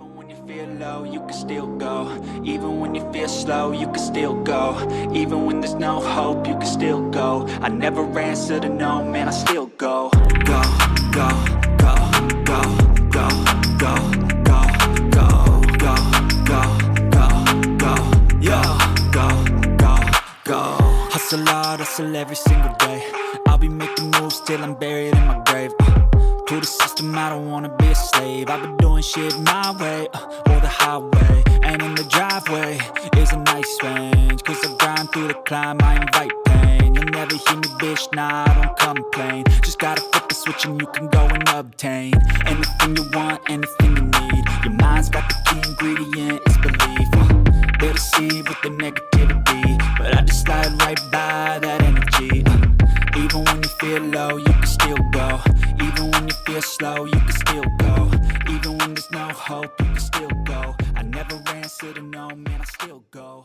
Even when you feel low, you can still go. Even when you feel slow, you can still go. Even when there's no hope, you can still go. I never answer to no, man, I still go. Go, go, go, go, go, go, go, go, go, go, go, go, yeah, go. Hustle hard, hustle every single day. I'll be making moves till I'm buried in my grave. To the system, I don't wanna be a slave. I've been doing shit my way, or the highway. And in the driveway is a nice range, cause I grind through the climb, I invite pain. You'll never hear me, bitch, nah, I don't complain. Just gotta flip the switch and you can go and obtain anything you want, anything you need. Your mind's got the key ingredient, it's belief. They'll deceive with the negativity, but I just slide right by that energy. Even when you feel low, you can still go. Even when you feel slow, you can still go. Even when there's no hope, you can still go. I never answer to no, man, I still go.